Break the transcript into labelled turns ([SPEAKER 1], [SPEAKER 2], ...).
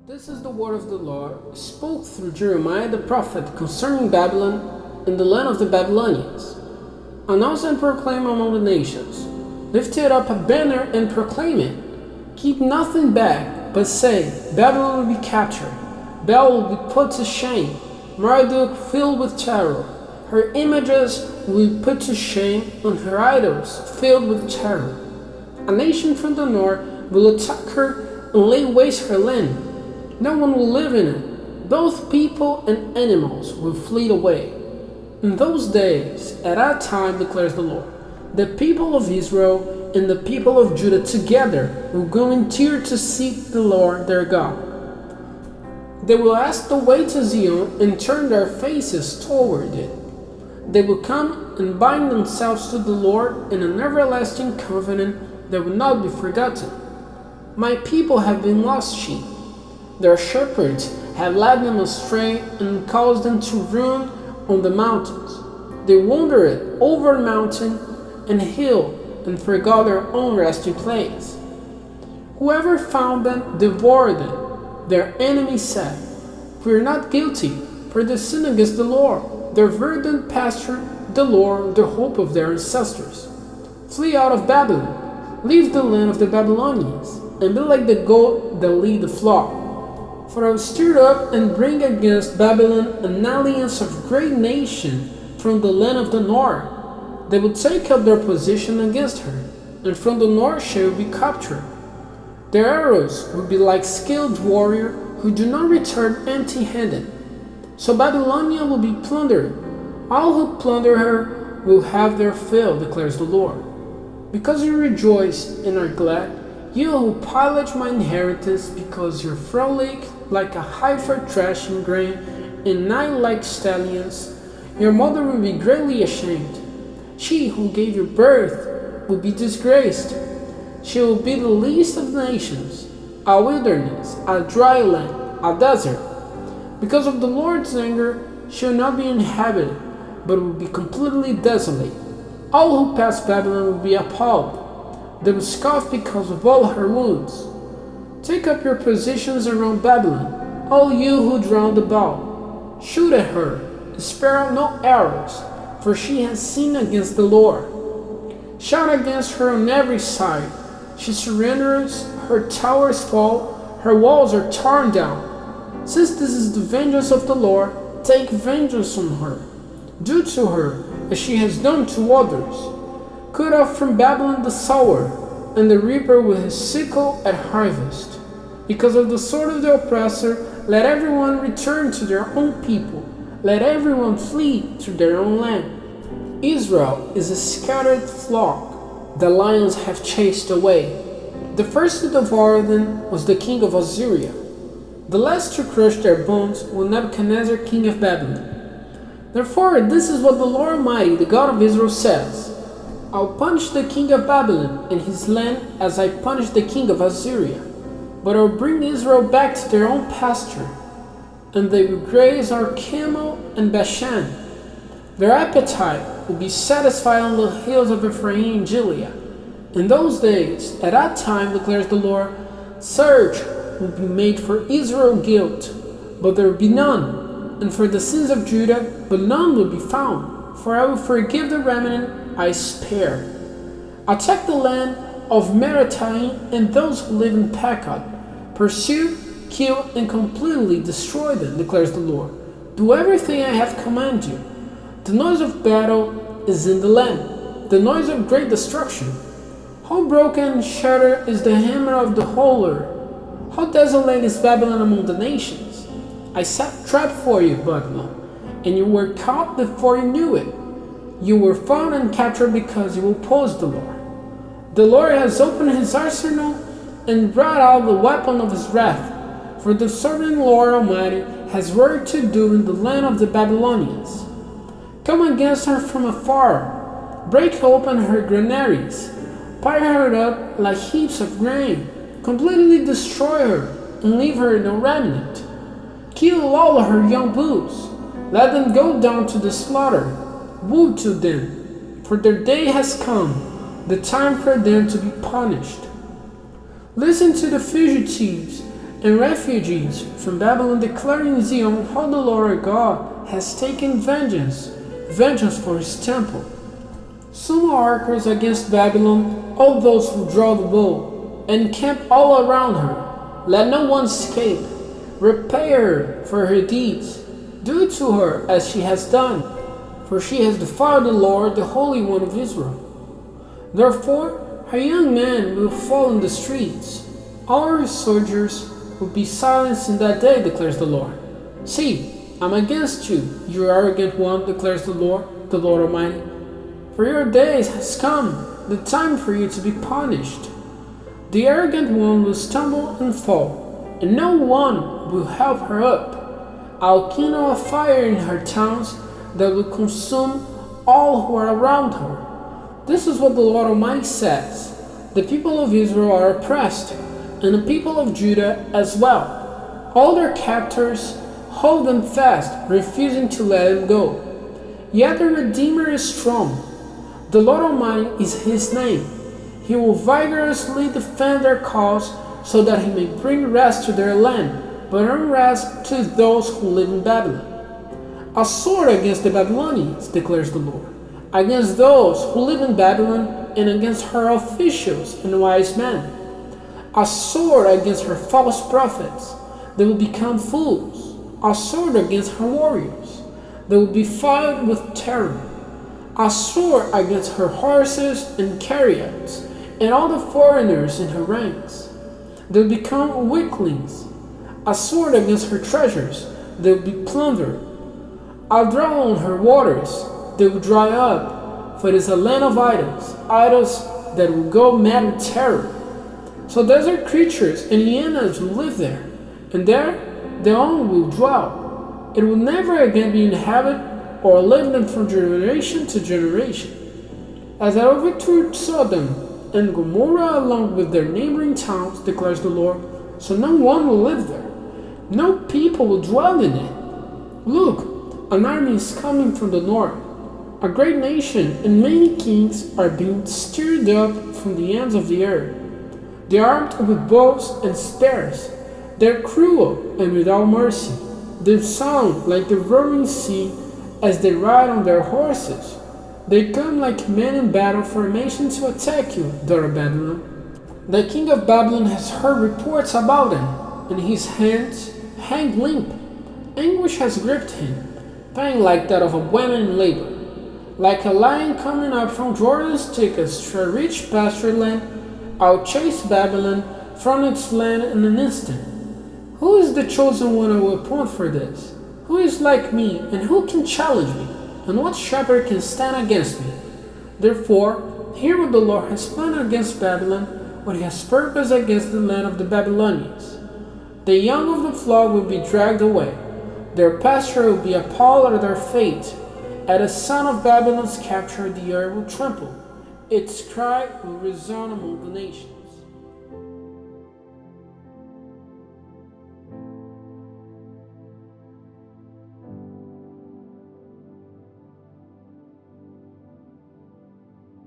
[SPEAKER 1] This is the word of the Lord, spoke through Jeremiah the prophet concerning Babylon and the land of the Babylonians. Announce and proclaim among the nations. Lift it up a banner and proclaim it. Keep nothing back, but say, Babylon will be captured. Bel will be put to shame. Marduk filled with terror. Her images will be put to shame, and her idols filled with terror. A nation from the north will attack her and lay waste her land. No one will live in it. Both people and animals will flee away. In those days, at that time, declares the Lord, the people of Israel and the people of Judah together will go in tears to seek the Lord their God. They will ask the way to Zion and turn their faces toward it. They will come and bind themselves to the Lord in an everlasting covenant that will not be forgotten. My people have been lost sheep. Their shepherds have led them astray and caused them to ruin on the mountains. They wandered over mountain and hill and forgot their own resting place. Whoever found them devoured them. Their enemies said, "We are not guilty, for they sinned against the Lord, their verdant pasture, the Lord, the hope of their ancestors. Flee out of Babylon, leave the land of the Babylonians, and be like the goat that lead the flock. For I will stir up and bring against Babylon an alliance of great nation from the land of the north. They will take up their position against her, and from the north she will be captured. Their arrows will be like skilled warriors who do not return empty-handed. So Babylonia will be plundered. All who plunder her will have their fill, declares the Lord. Because you rejoice and are glad, you who pillage my inheritance, because you frolic like a heifer threshing grain and neigh like stallions, your mother will be greatly ashamed. She who gave you birth will be disgraced. She will be the least of nations, a wilderness, a dry land, a desert. Because of the Lord's anger, she will not be inhabited, but will be completely desolate. All who pass Babylon will be appalled. They will scoff because of all her wounds. Take up your positions around Babylon, all you who round about. Shoot at her, and spare no arrows, for she has sinned against the Lord. Shout against her on every side. She surrenders, her towers fall, her walls are torn down. Since this is the vengeance of the Lord, take vengeance on her. Do to her as she has done to others. Cut off from Babylon the sower, and the reaper with his sickle at harvest. Because of the sword of the oppressor, let everyone return to their own people. Let everyone flee to their own land. Israel is a scattered flock the lions have chased away. The first to devour them was the king of Assyria. The last to crush their bones was Nebuchadnezzar, king of Babylon. Therefore, this is what the Lord Almighty, the God of Israel, says. I'll punish the king of Babylon and his land as I punished the king of Assyria. But I'll bring Israel back to their own pasture, and they will graze our camel and Bashan. Their appetite will be satisfied on the hills of Ephraim and Gilead. In those days, at that time, declares the Lord, search will be made for Israel guilt, but there will be none, and for the sins of Judah, but none will be found. For I will forgive the remnant I spare. Attack the land of Merathaim and those who live in Pekod. Pursue, kill, and completely destroy them, declares the Lord. Do everything I have commanded you. The noise of battle is in the land, the noise of great destruction. How broken and shattered is the hammer of the howler. How desolate is Babylon among the nations. I set trap for you, Babylon, and you were caught before you knew it. You were found and captured because you opposed the Lord. The Lord has opened his arsenal and brought out the weapon of his wrath. For the sovereign Lord Almighty has work to do in the land of the Babylonians. Come against her from afar, break open her granaries, pile her up like heaps of grain, completely destroy her, and leave her no remnant. Kill all her young bulls, let them go down to the slaughter. Woe to them, for their day has come, the time for them to be punished. Listen to the fugitives and refugees from Babylon declare in Zion how the Lord God has taken vengeance for his temple. Summon archers against Babylon, all those who draw the bow, and camp all around her. Let no one escape. Repay her for her deeds. Do to her as she has done, for she has defiled the Lord, the Holy One of Israel. Therefore, her young men will fall in the streets. All her soldiers will be silenced in that day, declares the Lord. See, I'm against you, you arrogant one, declares the Lord Almighty. For your days has come, the time for you to be punished. The arrogant one will stumble and fall, and no one will help her up. I'll kindle a fire in her towns that will consume all who are around her. This is what the Lord Almighty says. The people of Israel are oppressed, and the people of Judah as well. All their captors hold them fast, refusing to let them go. Yet the Redeemer is strong. The Lord Almighty is his name. He will vigorously defend their cause so that he may bring rest to their land, but unrest to those who live in Babylon. A sword against the Babylonians, declares the Lord, against those who live in Babylon and against her officials and wise men. A sword against her false prophets, they will become fools. A sword against her warriors, they will be filled with terror. A sword against her horses and chariots, and all the foreigners in her ranks. They will become weaklings. A sword against her treasures, they will be plundered. A drought on her waters, they will dry up, for it is a land of idols that will go mad with terror. So desert creatures and hyenas will live there, and there their own will dwell. It will never again be inhabited or live them from generation to generation. As I overthrew Sodom and Gomorrah along with their neighboring towns, declares the Lord, so no one will live there. No people will dwell in it. Look, an army is coming from the north. A great nation and many kings are being stirred up from the ends of the earth. They are armed with bows and spears. They are cruel and without mercy. They sound like the roaring sea as they ride on their horses. They come like men in battle formation to attack you, daughter Babylon. The king of Babylon has heard reports about him, and his hands hang limp. Anguish has gripped him, pain like that of a woman in labor. Like a lion coming up from Jordan's thickets to a rich pasture land, I'll chase Babylon from its land in an instant. Who is the chosen one I will appoint for this? Who is like me, and who can challenge me? And what shepherd can stand against me? Therefore, hear what the Lord has planned against Babylon, what he has purposed against the land of the Babylonians. The young of the flock will be dragged away. Their pasture will be appalled at their fate. At the sound of Babylon's capture, the earth will tremble. Its cry will resound among the nations.